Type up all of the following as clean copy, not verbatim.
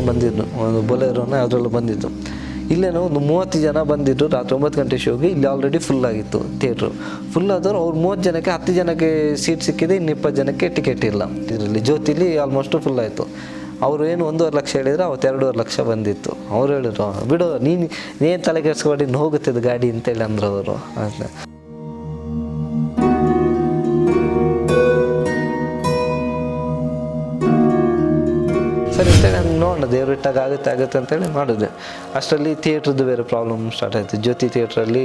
ತೊಗೊಂಡು ಬಂದಿದ್ದು, ಒಂದು ಬೊಲೆರೋನ ಅದರಲ್ಲೂ ಬಂದಿದ್ದು. ಇಲ್ಲೇನೋ ಒಂದು 30 ಜನ ಬಂದಿದ್ದು ರಾತ್ರಿ 9 ಗಂಟೆ ಶೋಗೆ. ಇಲ್ಲಿ ಆಲ್ರೆಡಿ ಫುಲ್ ಆಗಿತ್ತು ಥಿಯೇಟ್ರು. ಫುಲ್ ಆದವ್ರು ಅವ್ರು 30 ಜನಕ್ಕೆ 10 ಜನಕ್ಕೆ ಸೀಟ್ ಸಿಕ್ಕಿದೆ, ಇನ್ನು 20 ಜನಕ್ಕೆ ಟಿಕೆಟ್ ಇಲ್ಲ. ಇದರಲ್ಲಿ ಜ್ಯೋತಿಲಿ ಆಲ್ಮೋಸ್ಟ್ ಫುಲ್ ಆಯಿತು. ಅವರು ಏನು 1.5 ಲಕ್ಷ ಹೇಳಿದ್ರೆ ಅವತ್ತು 2.5 ಲಕ್ಷ ಬಂದಿತ್ತು. ಅವ್ರು ಹೇಳಿದ್ರು ಬಿಡು ನೀನು ತಲೆ ಕೆಡಿಸ್ಕೊಬೇಡಿ, ಇನ್ನು ಹೋಗುತ್ತಿದ್ದು ಗಾಡಿ ಅಂತೇಳಿ ಅಂದರು ಅವರು. ಸರಿ ಅಂತೇಳಿ ನಾನು ನೋಡೋಣ, ದೇವ್ರು ಇಟ್ಟಾಗ ಆಗುತ್ತೆ ಅಂತೇಳಿ ಮಾಡಿದೆ. ಅಷ್ಟರಲ್ಲಿ ಥಿಯೇಟ್ರದ್ದು ಬೇರೆ ಪ್ರಾಬ್ಲಮ್ ಸ್ಟಾರ್ಟ್ ಆಯಿತು. ಜ್ಯೋತಿ ಥಿಯೇಟ್ರಲ್ಲಿ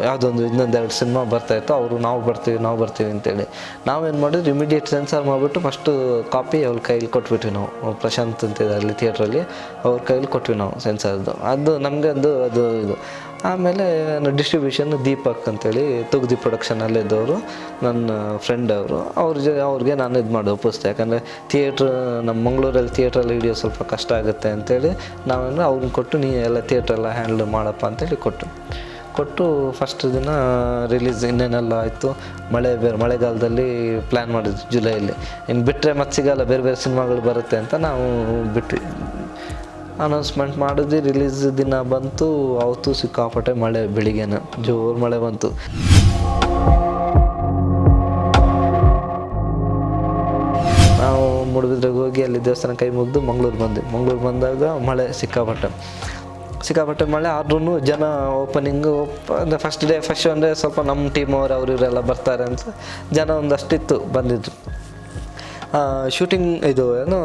ಯಾವುದೊಂದು ಇನ್ನೊಂದೆರಡು ಸಿನಿಮಾ ಬರ್ತಾಯಿತ್ತು. ಅವರು ನಾವು ಬರ್ತೀವಿ ಅಂತೇಳಿ ನಾವೇನು ಮಾಡಿದ್ವಿ, ಇಮಿಡಿಯೇಟ್ ಸೆನ್ಸಾರ್ ಮಾಡಿಬಿಟ್ಟು ಫಸ್ಟು ಕಾಪಿ ಅವ್ರ ಕೈಲಿ ಕೊಟ್ಬಿಟ್ವಿ ನಾವು. ಪ್ರಶಾಂತ್ ಅಂತಿದೆ ಅಲ್ಲಿ ಥಿಯೇಟ್ರಲ್ಲಿ, ಅವ್ರ ಕೈಲಿ ಕೊಟ್ವಿ ನಾವು ಸೆನ್ಸಾರ್ದು. ಅದು ನಮಗೆ ಅದು ಇದು. ಆಮೇಲೆ ಡಿಸ್ಟ್ರಿಬ್ಯೂಷನ್ ದೀಪಕ್ ಅಂತೇಳಿ ತುಗ್ದಿ ಪ್ರೊಡಕ್ಷನಲ್ಲಿದ್ದವರು, ನನ್ನ ಫ್ರೆಂಡ್ ಅವರು. ಅವ್ರಿಗೆ ನಾನು ಇದು ಮಾಡಿ ಒಪ್ಪಿಸ್ದೆ. ಯಾಕಂದರೆ ಥಿಯೇಟ್ರ್ ನಮ್ಮ ಮಂಗಳೂರಲ್ಲಿ ಥಿಯೇಟ್ರಲ್ಲಿ ಹಿಡಿಯೋ ಸ್ವಲ್ಪ ಕಷ್ಟ ಆಗುತ್ತೆ ಅಂತೇಳಿ ನಾವೇನು ಅವ್ರನ್ನ ಕೊಟ್ಟು ನೀ ಎಲ್ಲ ಥಿಯೇಟ್ರೆಲ್ಲ ಹ್ಯಾಂಡ್ಲ್ ಮಾಡಪ್ಪ ಅಂತೇಳಿ ಕೊಟ್ಟು ಫಸ್ಟ್ ದಿನ ರಿಲೀಸ್ ಇನ್ನೇನೆಲ್ಲ ಆಯಿತು. ಮಳೆಗಾಲದಲ್ಲಿ ಪ್ಲ್ಯಾನ್ ಮಾಡಿದ್ವಿ ಜುಲೈಯಲ್ಲಿ. ಇನ್ನು ಬಿಟ್ಟರೆ ಮತ್ತೆ ಸಿಗಲ್ಲ, ಬೇರೆ ಸಿನಿಮಾಗಳು ಬರುತ್ತೆ ಅಂತ ನಾವು ಬಿಟ್ವಿ. ಅನೌನ್ಸ್ಮೆಂಟ್ ಮಾಡಿದ್ವಿ, ರಿಲೀಸ್ ದಿನ ಬಂತು. ಅವತ್ತು ಸಿಕ್ಕಾಪಟ್ಟೆ ಮಳೆ, ಬೆಳಿಗ್ಗೆನ ಜೋರು ಮಳೆ ಬಂತು. ನಾವು ಮೂಡುಬಿದ್ರೆಗೆ ಹೋಗಿ ಅಲ್ಲಿ ದೇವಸ್ಥಾನ ಕೈ ಮುಗಿದು ಮಂಗಳೂರು ಬಂದಾಗ ಮಳೆ ಸಿಕ್ಕಾಪಟ್ಟೆ ಮಳೆ. ಆದ್ರೂ ಜನ ಓಪನಿಂಗು ಅಂದರೆ ಫಸ್ಟ್ ಶೋ ಅಂದರೆ ಸ್ವಲ್ಪ ನಮ್ಮ ಟೀಮ್ ಅವರು ಇವರೆಲ್ಲ ಬರ್ತಾರೆ ಅಂತ ಜನ ಒಂದಷ್ಟಿತ್ತು ಬಂದಿದ್ರು. ಶೂಟಿಂಗ್ ಇದು ಏನು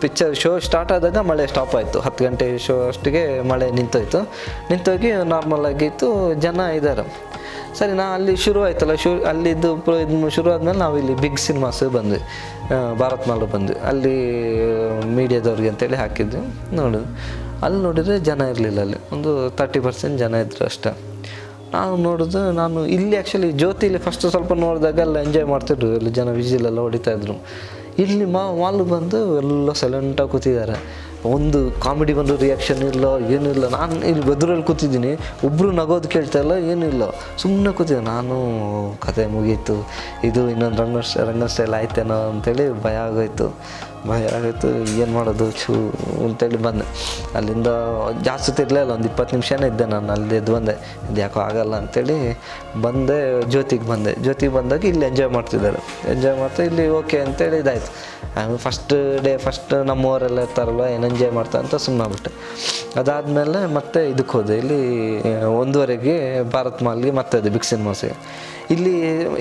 ಪಿಕ್ಚರ್ ಶೋ ಸ್ಟಾರ್ಟ್ ಆದಾಗ ಮಳೆ ಸ್ಟಾಪ್ ಆಯಿತು. 10 ಗಂಟೆ ಶೋ ಅಷ್ಟಿಗೆ ಮಳೆ ನಿಂತೋಗಿ ನಾರ್ಮಲ್ ಆಗಿತ್ತು, ಜನ ಇದ್ದಾರೆ. ಸರಿ, ನಾ ಅಲ್ಲಿ ಶುರು ಆಯ್ತಲ್ಲ, ಅಲ್ಲಿದ್ದು ಶುರು ಆದಮೇಲೆ ನಾವು ಇಲ್ಲಿ ಬಿಗ್ ಸಿನಿಮಾಸ್ ಬಂದ್ವಿ, ಭಾರತ್ ಮಾಲ್ ಬಂದ್ವಿ. ಅಲ್ಲಿ ಮೀಡಿಯಾದವ್ರಿಗೆ ಅಂತೇಳಿ ಹಾಕಿದ್ವಿ. ಅಲ್ಲಿ ನೋಡಿದರೆ ಜನ ಇರಲಿಲ್ಲ. ಅಲ್ಲಿ ಒಂದು 30% ಜನ ಇದ್ದರು ಅಷ್ಟೇ. ನಾನು ಇಲ್ಲಿ ಆ್ಯಕ್ಚುಲಿ ಜ್ಯೋತಿಲಿ ಫಸ್ಟ್ ಸ್ವಲ್ಪ ನೋಡಿದಾಗ ಎಲ್ಲ ಎಂಜಾಯ್ ಮಾಡ್ತಿದ್ರು, ಇಲ್ಲಿ ಜನ ವಿಜಿಲೆಲ್ಲ ಹೊಡಿತಾಯಿದ್ರು. ಇಲ್ಲಿ ಮಾಲ್ ಬಂದು ಎಲ್ಲ ಸೈಲೆಂಟಾಗಿ ಕೂತಿದ್ದಾರೆ. ಒಂದು ಕಾಮಿಡಿ ಬಂದು ರಿಯಾಕ್ಷನ್ ಇಲ್ಲ, ಏನಿಲ್ಲ. ನಾನು ಇಲ್ಲಿ ಬೆದರಲ್ಲಿ ಕೂತಿದ್ದೀನಿ, ಒಬ್ಬರು ನಗೋದು ಕೇಳ್ತಾಯಿಲ್ಲ, ಏನಿಲ್ಲ, ಸುಮ್ಮನೆ ಕೂತಿದ್ದೆ. ನಾನು ಕತೆ ಮುಗೀತು, ಇದು ಇನ್ನೊಂದು ರಂಗ ಸ್ಟೈಲ್ ಆಯ್ತೇನೋ ಅಂತೇಳಿ ಭಯ ಆಗೋಯ್ತು. ಏನು ಮಾಡೋದು ಅಂತೇಳಿ ಬಂದೆ. ಅಲ್ಲಿಂದ ಜಾಸ್ತಿ ತಿರ್ಲಿಲ್ಲ, ಒಂದು 20 ನಿಮಿಷನೇ ಇದ್ದೆ ನಾನು ಅಲ್ಲಿ. ಬಂದೆ, ಇದು ಯಾಕೋ ಆಗಲ್ಲ ಅಂತೇಳಿ ಬಂದೆ. ಜ್ಯೋತಿಗೆ ಬಂದಾಗ ಇಲ್ಲಿ ಎಂಜಾಯ್ ಮಾಡ್ತಿದ್ದಾರೆ. ಇಲ್ಲಿ ಓಕೆ ಅಂತೇಳಿ ಇದಾಯಿತು. ಫಸ್ಟ್ ನಮ್ಮವರೆಲ್ಲ ಇರ್ತಾರಲ್ವ, ಏನು ಎಂಜಾಯ್ ಮಾಡ್ತಾ ಅಂತ ಸುಮ್ಮನೆ ಆಗ್ಬಿಟ್ಟೆ. ಅದಾದಮೇಲೆ ಮತ್ತೆ ಇದಕ್ಕೆ ಹೋದೆ, ಇಲ್ಲಿ 1:15ಗೆ ಭಾರತ್ ಮಾಲ್ಗೆ ಮತ್ತೆ ಅದು ಬಿಗ್ ಸಿನಿಮಾಸಿಗೆ.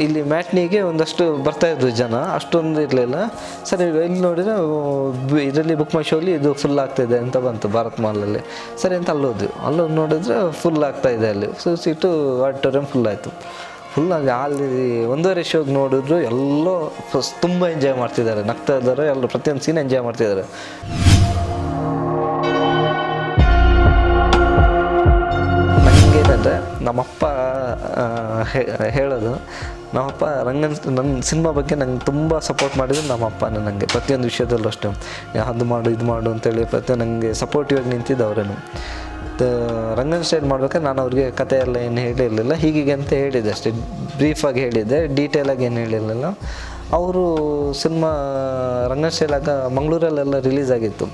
ಇಲ್ಲಿ ಮ್ಯಾಟ್ನಿಗೆ ಒಂದಷ್ಟು ಬರ್ತಾಯಿದ್ರು ಜನ, ಅಷ್ಟೊಂದು ಇರಲಿಲ್ಲ. ಸರಿ, ಇಲ್ಲಿ ನೋಡಿದರೆ ಇದರಲ್ಲಿ ಬುಕ್ ಮೈ ಶೋಲಿ ಇದು ಫುಲ್ ಆಗ್ತಾಯಿದೆ ಅಂತ ಬಂತು ಭಾರತ್ ಮಾಲಲ್ಲಿ. ಸರಿ ಅಂತ ಅಲ್ಲೋದ್ವಿ. ನೋಡಿದ್ರೆ ಫುಲ್ ಆಗ್ತಾಯಿದೆ. ಅಲ್ಲಿ ಸೀಟು ಆಡಿಟೋರಿಯಂ ಫುಲ್ ಆಯಿತು. ಫುಲ್ಲಾಗಿ ಅಲ್ಲಿ 1:15 ಶೋಗೆ ನೋಡಿದ್ರು ಎಲ್ಲೋ ತುಂಬ ಎಂಜಾಯ್ ಮಾಡ್ತಿದ್ದಾರೆ, ನಗ್ತಾ ಇದ್ದಾರೆ, ಎಲ್ಲರೂ ಪ್ರತಿಯೊಂದು ಸೀನ್ ಎಂಜಾಯ್ ಮಾಡ್ತಿದ್ದಾರೆ. ನನಗೇನಂದರೆ ನಮ್ಮಪ್ಪ ಹೇಳೋದು, ನಮ್ಮಪ್ಪ ನನ್ನ ಸಿನಿಮಾ ಬಗ್ಗೆ ನಂಗೆ ತುಂಬ ಸಪೋರ್ಟ್ ಮಾಡಿದ್ರು ನಮ್ಮಪ್ಪನೇ. ನನಗೆ ಪ್ರತಿಯೊಂದು ವಿಷಯದಲ್ಲೂ ಅಷ್ಟೇ, ಅದು ಮಾಡು ಇದು ಮಾಡು ಅಂತೇಳಿ ಪ್ರತಿಯೊಂದು ನನಗೆ ಸಪೋರ್ಟಿವ್ ಆಗಿ ನಿಂತಿದ್ದು ಅವರೇನು. ರಂಗನ್ ಸ್ಟೈಲ್ ಮಾಡ್ಬೇಕಾದ್ರೆ ನಾನು ಅವ್ರಿಗೆ ಕತೆ ಎಲ್ಲ ಏನು ಹೇಳಿರಲಿಲ್ಲ, ಹೀಗೆ ಅಂತ ಹೇಳಿದ್ದೆ ಅಷ್ಟೇ, ಬ್ರೀಫಾಗಿ ಹೇಳಿದ್ದೆ, ಡೀಟೇಲಾಗಿ ಏನು ಹೇಳಿರಲಿಲ್ಲ. ಅವರು ಸಿನಿಮಾ ರಂಗನ್ ಸ್ಟೈಲಾಗ ಮಂಗಳೂರಲ್ಲೆಲ್ಲ ರಿಲೀಸ್ ಆಗಿತ್ತು.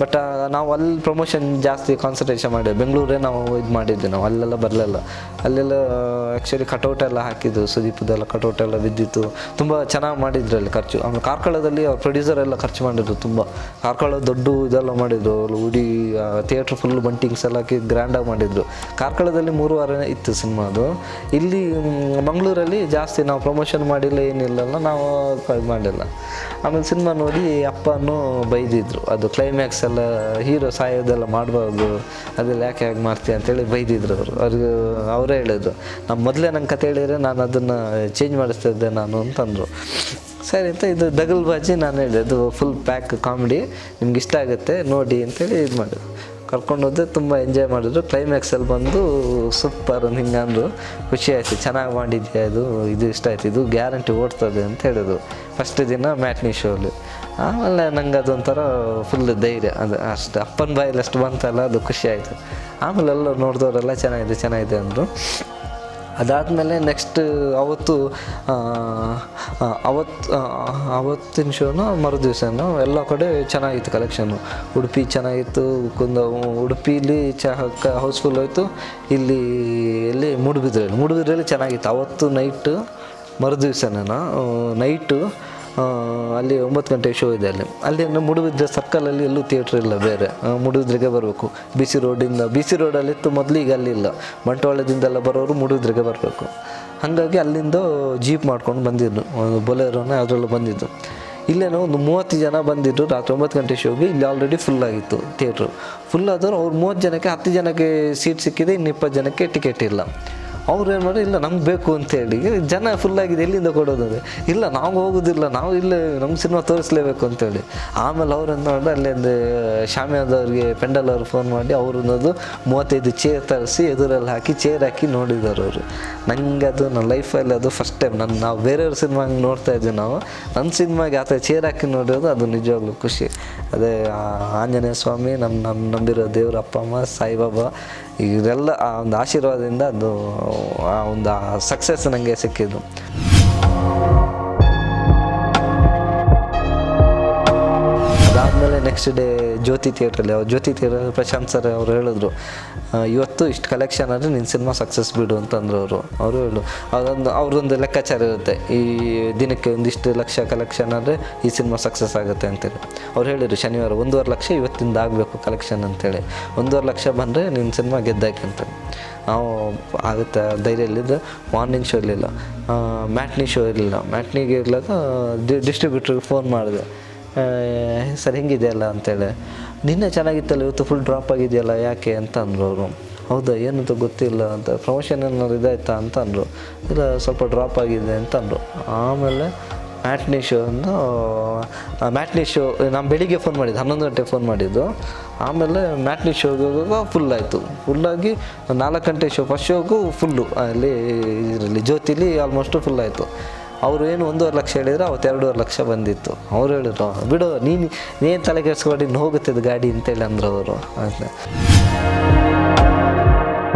ಬಟ್ ನಾವು ಅಲ್ಲಿ ಪ್ರಮೋಷನ್ ಜಾಸ್ತಿ ಕಾನ್ಸಂಟ್ರೇಷನ್ ಮಾಡಿದ್ವಿ. ಬೆಂಗಳೂರೇ ನಾವು ಇದು ಮಾಡಿದ್ವಿ, ನಾವು ಅಲ್ಲೆಲ್ಲ ಬರಲಿಲ್ಲ. ಅಲ್ಲೆಲ್ಲ ಆ್ಯಕ್ಚುಲಿ ಕಟೌಟ್ ಎಲ್ಲ ಹಾಕಿದ್ದು, ಸುದೀಪದೆಲ್ಲ ಕಟೌಟ್ ಎಲ್ಲ ಬಿದ್ದಿತ್ತು. ತುಂಬ ಚೆನ್ನಾಗಿ ಮಾಡಿದ್ರು ಅಲ್ಲಿ ಖರ್ಚು. ಆಮೇಲೆ ಕಾರ್ಕಳದಲ್ಲಿ ಅವ್ರ ಪ್ರೊಡ್ಯೂಸರ್ ಎಲ್ಲ ಖರ್ಚು ಮಾಡಿದ್ರು ತುಂಬ. ಕಾರ್ಕಳ ದೊಡ್ಡ ಇದೆಲ್ಲ ಮಾಡಿದ್ರು, ಉಡಿ ಥಿಯೇಟ್ರ್ ಫುಲ್ ಬಂಟಿಂಗ್ಸ್ ಎಲ್ಲ ಹಾಕಿ ಗ್ರ್ಯಾಂಡಾಗಿ ಮಾಡಿದ್ರು. ಕಾರ್ಕಳದಲ್ಲಿ 3 ವಾರ ಇತ್ತು ಸಿನಿಮಾ ಅದು. ಇಲ್ಲಿ ಮಂಗಳೂರಲ್ಲಿ ಜಾಸ್ತಿ ನಾವು ಪ್ರಮೋಷನ್ ಮಾಡಿಲ್ಲ, ಏನಿಲ್ಲಲ್ಲ, ನಾವು ಮಾಡಿಲ್ಲ. ಆಮೇಲೆ ಸಿನಿಮಾ ನೋಡಿ ಅಪ್ಪನೂ ಬೈದಿದ್ರು, ಅದು ಕ್ಲೈಮ್ಯಾಕ್ಸ್ ಎಲ್ಲ ಹೀರೋ ಸಾಯೋದೆಲ್ಲ ಮಾಡಬಾರ್ದು, ಅದೆಲ್ಲ ಯಾಕೆ ಹೇಗೆ ಮಾಡ್ತೀಯ ಅಂತೇಳಿ ಬೈದಿದ್ರು ಅವರೇ ಹೇಳಿದ್ರು. ಮೊದಲೇ ನಂಗೆ ಕತೆ ಹೇಳಿದರೆ ನಾನು ಅದನ್ನು ಚೇಂಜ್ ಮಾಡಿಸ್ತಿದ್ದೆ ನಾನು ಅಂತಂದರು. ಸರಿ ಅಂತ ಇದು ದಗಲ್ಬಾಜಿ ನಾನು ಹೇಳಿದೆ, ಅದು ಫುಲ್ ಪ್ಯಾಕ್ ಕಾಮಿಡಿ, ನಿಮ್ಗೆ ಇಷ್ಟ ಆಗುತ್ತೆ ನೋಡಿ ಅಂತೇಳಿ ಇದು ಮಾಡಿದ್ರು. ಕರ್ಕೊಂಡೋದೆ, ತುಂಬ ಎಂಜಾಯ್ ಮಾಡಿದ್ರು. ಕ್ಲೈಮ್ಯಾಕ್ಸಲ್ಲಿ ಬಂದು ಸೂಪರ್ ಹಿಂಗೆ ಅಂದರು, ಖುಷಿ ಆಯಿತು, ಚೆನ್ನಾಗಿ ಮಾಡಿದ್ಯಾ, ಇದು ಇಷ್ಟ ಆಯ್ತು, ಇದು ಗ್ಯಾರಂಟಿ ಓಡ್ತದೆ ಅಂತ ಹೇಳಿದ್ರು ಫಸ್ಟ್ ದಿನ ಮ್ಯಾಟ್ನಿ ಶೋಲಿ. ಆಮೇಲೆ ನಂಗೆ ಅದೊಂಥರ ಫುಲ್ ಧೈರ್ಯ, ಅದು ಅಷ್ಟು ಅಪ್ಪನ ಬಾಯಲ್ಲಿ ಅಷ್ಟು ಬಂತಲ್ಲ, ಅದು ಖುಷಿ ಆಯಿತು. ಆಮೇಲೆ ಎಲ್ಲ ನೋಡಿದವರೆಲ್ಲ ಚೆನ್ನಾಗಿದೆ ಅಂದರು. ಅದಾದಮೇಲೆ ನೆಕ್ಸ್ಟ್ ಅವತ್ತು ಅವತ್ತಿನ ಶೋನು ಮರುದಿವಸನೂ ಎಲ್ಲ ಕಡೆ ಚೆನ್ನಾಗಿತ್ತು ಕಲೆಕ್ಷನ್ನು. ಉಡುಪಿ ಚೆನ್ನಾಗಿತ್ತು, ಉಡುಪಿಲಿ ಹೌಸ್ಫುಲ್ ಹೋಯಿತು. ಎಲ್ಲಿ ಮೂಡುಬಿದ್ರೆಯಲ್ಲಿ ಚೆನ್ನಾಗಿತ್ತು. ಅವತ್ತು ನೈಟು ಮರುದಿವಸನ ನೈಟು ಅಲ್ಲಿ 9 ಗಂಟೆಗೆ ಶೋ ಇದೆ. ಅಲ್ಲಿ ಮೂಡುಬಿದ್ರೆ ಸರ್ಕಲಲ್ಲಿ ಎಲ್ಲೂ ಥಿಯೇಟ್ರ್ ಇಲ್ಲ, ಬೇರೆ ಮೂಡುಬಿದ್ರೆಗೆ ಬರಬೇಕು. ಬಿ ಸಿ ರೋಡಲ್ಲಿತ್ತು ಮೊದಲು, ಈಗ ಅಲ್ಲಿಲ್ಲ. ಬಂಟ್ವಾಳದಿಂದೆಲ್ಲ ಬರೋರು ಮೂಡುಬಿದ್ರೆಗೆ ಬರಬೇಕು. ಹಾಗಾಗಿ ಅಲ್ಲಿಂದ ಜೀಪ್ ಮಾಡ್ಕೊಂಡು ಬಂದಿದ್ದು, ಬೊಲೆರೋನೇ ಅದರಲ್ಲೂ ಬಂದಿದ್ದು. ಇಲ್ಲೇನೋ ಒಂದು 30 ಜನ ಬಂದಿದ್ದು ರಾತ್ರಿ 9 ಗಂಟೆ ಶೋಗೆ. ಇಲ್ಲಿ ಆಲ್ರೆಡಿ ಫುಲ್ ಆಗಿತ್ತು ಥಿಯೇಟ್ರು. ಫುಲ್ ಆದವ್ರು ಅವ್ರು 30 ಜನಕ್ಕೆ 10 ಜನಕ್ಕೆ ಸೀಟ್ ಸಿಕ್ಕಿದೆ, ಇನ್ನು 20 ಜನಕ್ಕೆ ಟಿಕೆಟ್ ಇಲ್ಲ. ಅವ್ರು ಏನು ಮಾಡಿ, ಇಲ್ಲ ನಮ್ಗೆ ಬೇಕು ಅಂತೇಳಿ, ಜನ ಫುಲ್ಲಾಗಿದೆ ಎಲ್ಲಿಂದ ಕೊಡೋದು, ಇಲ್ಲ ನಾವು ಹೋಗೋದಿಲ್ಲ, ನಾವು ಇಲ್ಲೇ ನಮ್ಮ ಸಿನಿಮಾ ತೋರಿಸ್ಲೇಬೇಕು ಅಂತೇಳಿ. ಆಮೇಲೆ ಅವ್ರು ಏನು ಮಾಡಿದ್ರೆ ಅಲ್ಲಿಂದ ಶಾಮಿಯಾದವ್ರಿಗೆ ಪೆಂಡಲ್ ಅವ್ರು ಫೋನ್ ಮಾಡಿ ಅವ್ರನ್ನದು 35 ಚೇರ್ ತರಿಸಿ ಎದುರಲ್ಲಿ ಹಾಕಿ ಚೇರ್ ಹಾಕಿ ನೋಡಿದ್ದಾರೆ ಅವರು. ನನಗೆ ಅದು ನನ್ನ ಲೈಫಲ್ಲಿ ಅದು ಫಸ್ಟ್ ಟೈಮ್. ನಾವು ಬೇರೆಯವ್ರ ಸಿನಿಮಾ ಹಂಗೆ ನೋಡ್ತಾ ಇದ್ವಿ, ನಾವು ನನ್ನ ಸಿನಿಮಾಗೆ ಆ ಥರ ಚೇರ್ ಹಾಕಿ ನೋಡೋದು ಅದು ನಿಜವಾಗ್ಲೂ ಖುಷಿ. ಅದೇ ಆಂಜನೇಯ ಸ್ವಾಮಿ, ನಮ್ಮ ನಂಬಿರೋ ದೇವ್ರ ಅಪ್ಪ ಅಮ್ಮ ಸಾಯಿಬಾಬಾ ಇವರೆಲ್ಲ ಆ ಒಂದು ಆಶೀರ್ವಾದದಿಂದ ಅದು ಆ ಒಂದು ಸಕ್ಸಸ್ ನನಗೆ ಸಿಕ್ಕಿದ್ದು. ಅದಾದಮೇಲೆ ನೆಕ್ಸ್ಟ್ ಡೇ ಜ್ಯೋತಿ ಥಿಯೇಟ್ರಲ್ಲಿ ಪ್ರಶಾಂತ್ ಸರ್ ಅವರು ಹೇಳಿದ್ರು, ಇವತ್ತು ಇಷ್ಟು ಕಲೆಕ್ಷನ್ ಆದರೆ ನಿನ್ನ ಸಿನಿಮಾ ಸಕ್ಸಸ್ ಬಿಡು ಅಂತಂದ್ರು ಅವರು ಹೇಳು. ಅವ್ರದ್ದೊಂದು ಲೆಕ್ಕಾಚಾರ ಇರುತ್ತೆ, ಈ ದಿನಕ್ಕೆ ಒಂದಿಷ್ಟು ಲಕ್ಷ ಕಲೆಕ್ಷನ್ ಆದರೆ ಈ ಸಿನಿಮಾ ಸಕ್ಸಸ್ ಆಗುತ್ತೆ ಅಂತೇಳಿ. ಅವ್ರು ಹೇಳಿದ್ರು ಶನಿವಾರ 1.5 ಲಕ್ಷ ಇವತ್ತಿಂದ ಆಗಬೇಕು ಕಲೆಕ್ಷನ್ ಅಂತೇಳಿ. 1.5 ಲಕ್ಷ ಬಂದರೆ ನಿನ್ನ ಸಿನಿಮಾ ಗೆದ್ದಾಕೆ ಅಂತ. ನಾವು ಆಗುತ್ತೆ ಧೈರ್ಯ ಇಲ್ಲಿದ್ದು. ಮಾರ್ನಿಂಗ್ ಶೋ ಇರಲಿಲ್ಲ, ಮ್ಯಾಟ್ನಿ ಶೋ ಇರಲಿಲ್ಲ. ಮ್ಯಾಟ್ನಿಗೆ ಇರ್ಲಾಗ ಡಿಸ್ಟ್ರಿಬ್ಯೂಟ್ರಿಗೆ ಫೋನ್ ಮಾಡಿದೆ, ಸರ್ ಹೆಂಗಿದೆಯಲ್ಲ ಅಂತೇಳಿ. ನಿನ್ನೆ ಚೆನ್ನಾಗಿತ್ತಲ್ಲ, ಇವತ್ತು ಫುಲ್ ಡ್ರಾಪ್ ಆಗಿದೆಯಲ್ಲ ಯಾಕೆ ಅಂತ ಅಂದರು ಅವರು. ಹೌದಾ, ಏನಂತ ಗೊತ್ತಿಲ್ಲ ಅಂತ. ಪ್ರಮೋಷನ್ ಏನಾದ್ರು ಇದಾಯ್ತಾ ಅಂತ ಅಂದರು. ಇಲ್ಲ ಸ್ವಲ್ಪ ಡ್ರಾಪ್ ಆಗಿದೆ ಅಂತ ಅಂದರು. ಆಮೇಲೆ ಮ್ಯಾಟ್ನಿ ಶೋ ನಾನು ಬೆಳಿಗ್ಗೆ ಫೋನ್ ಮಾಡಿದ್ದು, 11 ಗಂಟೆಗೆ ಫೋನ್ ಮಾಡಿದ್ದು. ಆಮೇಲೆ ಮ್ಯಾಟ್ನಿ ಶೋಗೆ ಹೋಗುವಾಗ ಫುಲ್ಲಾಗಿ 4 ಗಂಟೆ ಶೋ ಫಸ್ಟ್ ಶೋಗೂ ಫುಲ್ಲು ಇದರಲ್ಲಿ ಜ್ಯೋತಿಲಿ ಆಲ್ಮೋಸ್ಟು ಫುಲ್ ಆಯಿತು. ಅವರು ಏನು 1.5 ಲಕ್ಷ ಹೇಳಿದ್ರು, ಅವತ್ತು 2.5 ಲಕ್ಷ ಬಂದಿತ್ತು. ಅವ್ರು ಹೇಳಿದ್ರು, ಬಿಡು ನೀನು ತಲೆ ಕೆಡಿಸ್ಕೊಂಡು ಇನ್ನು ಹೋಗುತ್ತಿದ್ದು ಗಾಡಿ ಅಂತೇಳಿ ಅಂದರು ಅವರು.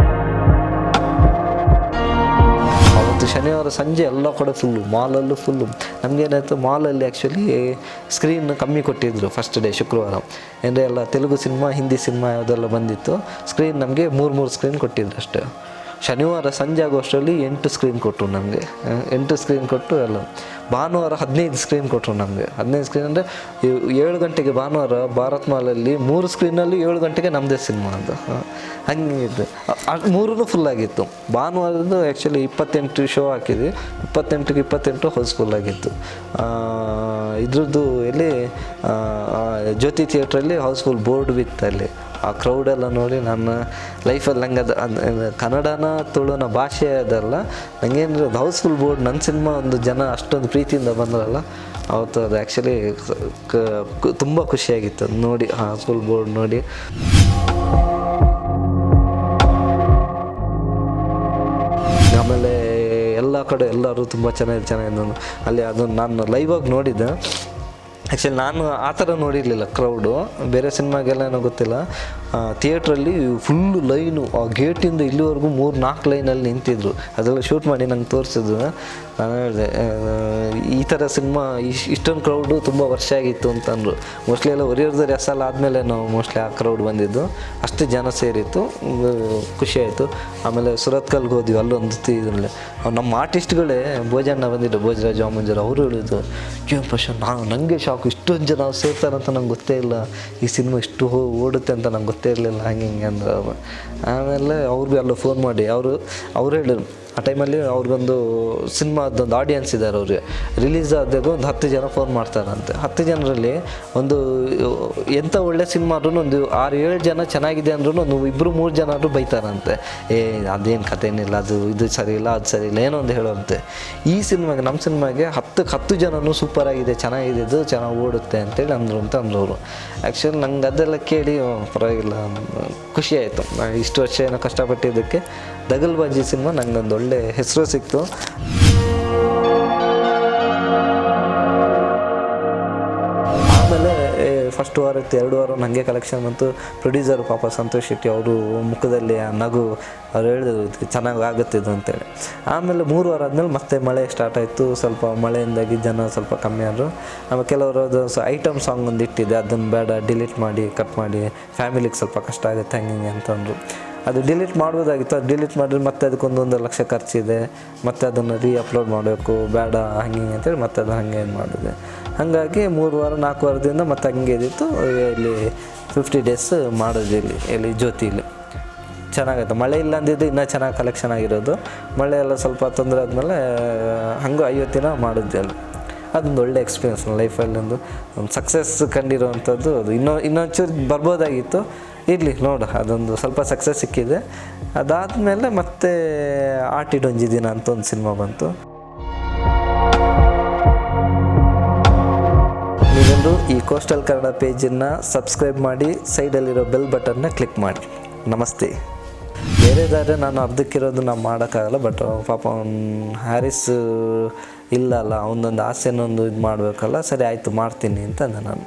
ಅವತ್ತು ಶನಿವಾರ ಸಂಜೆ ಎಲ್ಲ ಕಡೆ ಫುಲ್ಲು, ಮಾಲಲ್ಲೂ ಫುಲ್ಲು. ನಮಗೇನಾಯಿತು, ಮಾಲಲ್ಲಿ ಆ್ಯಕ್ಚುಲಿ ಸ್ಕ್ರೀನ್ ಕಮ್ಮಿ ಕೊಟ್ಟಿದ್ದರು ಫಸ್ಟ್ ಡೇ ಶುಕ್ರವಾರ. ಅಂದರೆ ಎಲ್ಲ ತೆಲುಗು ಸಿನಿಮಾ, ಹಿಂದಿ ಸಿನಿಮಾ ಯಾವುದೆಲ್ಲ ಬಂದಿತ್ತು. ಸ್ಕ್ರೀನ್ ನಮಗೆ 3 ಸ್ಕ್ರೀನ್ ಕೊಟ್ಟಿದ್ರು ಅಷ್ಟೇ. ಶನಿವಾರ ಸಂಜೆ ಆಗೋಷ್ಟರಲ್ಲಿ 8 ಸ್ಕ್ರೀನ್ ಕೊಟ್ಟರು ನಮಗೆ. 8 ಸ್ಕ್ರೀನ್ ಕೊಟ್ಟು ಎಲ್ಲ. ಭಾನುವಾರ 15 ಸ್ಕ್ರೀನ್ ಕೊಟ್ಟರು ನಮಗೆ. 15 ಸ್ಕ್ರೀನ್ ಅಂದರೆ 7 ಗಂಟೆಗೆ ಭಾನುವಾರ ಭಾರತ್ ಮಾಲಲ್ಲಿ 3 ಸ್ಕ್ರೀನಲ್ಲಿ 7 ಗಂಟೆಗೆ ನಮ್ಮದೇ ಸಿನಿಮಾ ಅದು. ಹಂಗಿತ್ತು, 3 ಫುಲ್ ಆಗಿತ್ತು. ಭಾನುವಾರದ್ದು ಆ್ಯಕ್ಚುಲಿ 28 ಶೋ ಹಾಕಿದ್ವಿ. 28ಗೆ 28 ಹೌಸ್ಫುಲ್ ಆಗಿತ್ತು. ಇದ್ರದ್ದು ಎಲ್ಲಿ ಜ್ಯೋತಿ ಥಿಯೇಟ್ರಲ್ಲಿ ಹೌಸ್ಫುಲ್ ಬೋರ್ಡ್ ಬಿತ್ತು ಅಲ್ಲಿ. ಆ ಕ್ರೌಡೆಲ್ಲ ನೋಡಿ ನನ್ನ ಲೈಫಲ್ಲಿ ನಂಗೆ ಅದು ಕನ್ನಡನ ತುಳುನ ಭಾಷೆ ಅದಲ್ಲ, ನನಗೇನು ಅದು ಹೌಸ್ಫುಲ್ ಬೋರ್ಡ್ ನನ್ನ ಸಿನಿಮಾ ಒಂದು ಜನ ಅಷ್ಟೊಂದು ಪ್ರೀತಿಯಿಂದ ಬಂದ್ರಲ್ಲ ಅವತ್ತು. ಅದು ಆ್ಯಕ್ಚುಲಿ ತುಂಬ ಖುಷಿಯಾಗಿತ್ತು ನೋಡಿ, ಹೌಸ್ಫುಲ್ ಬೋರ್ಡ್ ನೋಡಿ. ಆಮೇಲೆ ಎಲ್ಲ ಕಡೆ ಎಲ್ಲರೂ ತುಂಬ ಚೆನ್ನಾಗಿ ಅಲ್ಲಿ ಅದನ್ನು ನಾನು ಲೈವಾಗಿ ನೋಡಿದ್ದೆ. ಆ್ಯಕ್ಚುಲಿ ನಾನು ಆ ಥರ ನೋಡಿರಲಿಲ್ಲ ಕ್ರೌಡು. ಬೇರೆ ಸಿನಿಮಾಗೆಲ್ಲ ಏನೋ ಗೊತ್ತಿಲ್ಲ, ಥಿಯೇಟ್ರಲ್ಲಿ ಫುಲ್ಲು ಲೈನು, ಆ ಗೇಟಿಂದ ಇಲ್ಲಿವರೆಗೂ 3-4 ಲೈನಲ್ಲಿ ನಿಂತಿದ್ರು. ಅದೆಲ್ಲ ಶೂಟ್ ಮಾಡಿ ನಂಗೆ ತೋರಿಸಿದ್ರು. ನಾನು ಹೇಳಿದೆ, ಈ ಥರ ಸಿನಿಮಾ ಇಷ್ಟೊಂದು ಕ್ರೌಡು ತುಂಬ ವರ್ಷ ಆಗಿತ್ತು ಅಂತಂದರು. ಮೋಸ್ಟ್ಲಿ ಎಲ್ಲ ಒರಿಯರ್ದರ್ ಎಸ್ಸಲ್ಲ ಆದಮೇಲೆ ನಾವು ಮೋಸ್ಟ್ಲಿ ಆ ಕ್ರೌಡ್ ಬಂದಿದ್ದು. ಅಷ್ಟು ಜನ ಸೇರಿತ್ತು, ಖುಷಿಯಾಯಿತು. ಆಮೇಲೆ ಸುರತ್ಕಲ್ಗೆ ಹೋದ್ವಿ, ಅಲ್ಲೊಂದು ಇದರಲ್ಲಿ ನಮ್ಮ ಆರ್ಟಿಸ್ಟ್ಗಳೇ ಭೋಜಣ್ಣ ಬಂದಿದ್ದು, ಭೋಜರಾಜ್ ವಾಮಂಜರ್. ಅವರು ಹೇಳಿದ್ರು, ನನಗೆ ಶಾಕು, ಇಷ್ಟೊಂದು ಜನ ಸೇರ್ತಾರಂತ ನಂಗೆ ಗೊತ್ತೇ ಇಲ್ಲ, ಈ ಸಿನಿಮಾ ಇಷ್ಟು ಓಡುತ್ತೆ ಅಂತ ನಂಗೆ ಗೊತ್ತೇ ಇರಲಿಲ್ಲ, ಹಿಂಗೆ ಅಂದ್ರೆ. ಆಮೇಲೆ ಅವ್ರಿಗೆ ಎಲ್ಲ ಫೋನ್ ಮಾಡಿ ಅವರು ಹೇಳಿದ್ರು, ಆ ಟೈಮಲ್ಲಿ ಅವ್ರಿಗೊಂದು ಸಿನಿಮಾದೊಂದು ಆಡಿಯನ್ಸ್ ಇದ್ದಾರೆ. ಅವ್ರಿಗೆ ರಿಲೀಸ್ ಆದಾಗ ಒಂದು 10 ಜನ ಫೋನ್ ಮಾಡ್ತಾರಂತೆ. 10 ಜನರಲ್ಲಿ ಒಂದು ಎಂಥ ಒಳ್ಳೆ ಸಿನಿಮಾ ಆದ್ರೂ ಒಂದು 6-7 ಜನ ಚೆನ್ನಾಗಿದೆ ಅಂದ್ರೂ ಒಂದು 2-3 ಜನ ಆದರೂ ಬೈತಾರಂತೆ. ಅದೇನು ಕಥೆ ಏನಿಲ್ಲ, ಇದು ಸರಿ ಇಲ್ಲ, ಅದು ಸರಿ ಇಲ್ಲ, ಏನೋ ಒಂದು ಹೇಳೋಂತೆ. ಈ ಸಿನಿಮಾಗೆ, ನಮ್ಮ ಸಿನಿಮಾಗೆ 10 ಜನನೂ ಸೂಪರ್ ಆಗಿದೆ, ಚೆನ್ನಾಗಿದೆ, ಇದು ಚೆನ್ನಾಗಿ ಓಡುತ್ತೆ ಅಂತೇಳಿ ಅಂದರು ಅವರು. ಆ್ಯಕ್ಚುಲಿ ನಂಗೆ ಅದೆಲ್ಲ ಕೇಳಿ ಪರವಾಗಿಲ್ಲ, ಖುಷಿ ಆಯಿತು. ಇಷ್ಟು ವರ್ಷ ಏನೋ ಕಷ್ಟಪಟ್ಟಿದ್ದಕ್ಕೆ ದಗಲ್ಬಾಜಿ ಸಿನಿಮಾ ನಂಗೊಂದು ಒಳ್ಳೆ ಹೆಸರು ಸಿಕ್ತು. ಆಮೇಲೆ ಫಸ್ಟ್ ಫಸ್ಟ್ ವಾರ ಇತ್ತು, 2 ವಾರ ನನಗೆ ಕಲೆಕ್ಷನ್ ಬಂತು. ಪ್ರೊಡ್ಯೂಸರ್ ಪಾಪ ಸಂತೋಷ್ ಶೆಟ್ಟಿ ಅವರು ಮುಖದಲ್ಲಿ ಆ ನಗು, ಅವ್ರು ಹೇಳಿದ್ರು ಚೆನ್ನಾಗಿ ಆಗುತ್ತಿದ್ದು ಅಂತೇಳಿ. ಆಮೇಲೆ 3 ವಾರ ಆದಮೇಲೆ ಮತ್ತೆ ಮಳೆ ಸ್ಟಾರ್ಟ್ ಆಯಿತು. ಸ್ವಲ್ಪ ಮಳೆಯಿಂದಾಗಿ ಜನ ಸ್ವಲ್ಪ ಕಮ್ಮಿ ಆದರು. ಆಮೇಲೆ ಕೆಲವರು ಅದು ಐಟಮ್ ಸಾಂಗ್ ಒಂದು ಇಟ್ಟಿದೆ, ಅದನ್ನು ಬೇಡ ಡಿಲೀಟ್ ಮಾಡಿ, ಕಟ್ ಮಾಡಿ, ಫ್ಯಾಮಿಲಿಗೆ ಸ್ವಲ್ಪ ಕಷ್ಟ ಆಗುತ್ತೆ ಹಂಗೆ ಅಂತಂದರು. ಅದು ಡಿಲೀಟ್ ಮಾಡ್ಬೋದಾಗಿತ್ತು. ಅದು ಡಿಲೀಟ್ ಮಾಡಿದ್ರೆ ಮತ್ತೆ ಅದಕ್ಕೊಂದು 1 ಲಕ್ಷ ಖರ್ಚಿದೆ, ಮತ್ತು ಅದನ್ನು ಅಪ್ಲೋಡ್ ಮಾಡಬೇಕು, ಬೇಡ ಹಂಗೆ ಅಂತೇಳಿ ಮತ್ತೆ ಅದು ಹಾಗೆ ಏನು ಮಾಡಿದೆ. ಹಾಗಾಗಿ 3 ವಾರ 4 ವಾರದಿಂದ ಮತ್ತೆ ಹಂಗೆ ಇದ್ದಿತ್ತು. ಇಲ್ಲಿ 50 ಡೇಸ್ ಮಾಡೋದು ಇಲ್ಲಿ ಜ್ಯೋತಿಲಿ ಚೆನ್ನಾಗೈತೆ. ಮಳೆ ಇಲ್ಲ ಅಂದಿದ್ದು ಇನ್ನೂ ಚೆನ್ನಾಗಿ ಕಲೆಕ್ಷನ್ ಆಗಿರೋದು. ಮಳೆ ಎಲ್ಲ ಸ್ವಲ್ಪ ತೊಂದರೆ ಆದಮೇಲೆ ಹಂಗೂ 50 ದಿನ ಮಾಡಿದ್ದೆ ಅಲ್ಲಿ. ಅದೊಂದು ಒಳ್ಳೆ ಎಕ್ಸ್ಪೀರಿಯನ್ಸ್ ನನ್ನ ಲೈಫಲ್ಲಿ, ಒಂದು ಸಕ್ಸಸ್ ಕಂಡಿರೋವಂಥದ್ದು. ಅದು ಇನ್ನೊಂಚೂರು ಬರ್ಬೋದಾಗಿತ್ತು, ಇರಲಿ ನೋಡು, ಅದೊಂದು ಸ್ವಲ್ಪ ಸಕ್ಸಸ್ ಸಿಕ್ಕಿದೆ. ಅದಾದಮೇಲೆ ಮತ್ತೆ ಆಟಿಡೊಂಜಿ ದಿನ ಅಂತ ಒಂದು ಸಿನಿಮಾ ಬಂತು. ನೀವೆಲ್ಲರೂ ಈ ಕೋಸ್ಟಲ್ ಕನ್ನಡ ಪೇಜನ್ನು ಸಬ್ಸ್ಕ್ರೈಬ್ ಮಾಡಿ, ಸೈಡಲ್ಲಿರೋ ಬೆಲ್ ಬಟನ್ನ ಕ್ಲಿಕ್ ಮಾಡಿ. ನಮಸ್ತೆ. ಬೇರೆದಾದ್ರೆ ನಾನು ಅರ್ಧಕ್ಕಿರೋದು ನಾವು ಮಾಡೋಕ್ಕಾಗಲ್ಲ, ಬಟ್ ಪಾಪ ಹ್ಯಾರಿಸ್ ಇಲ್ಲ ಅವನೊಂದು ಆಸೆನೊಂದು ಇದು ಮಾಡಬೇಕಲ್ಲ, ಸರಿ ಆಯಿತು ಮಾಡ್ತೀನಿ ಅಂತ ಅಂದೆ ನಾನು.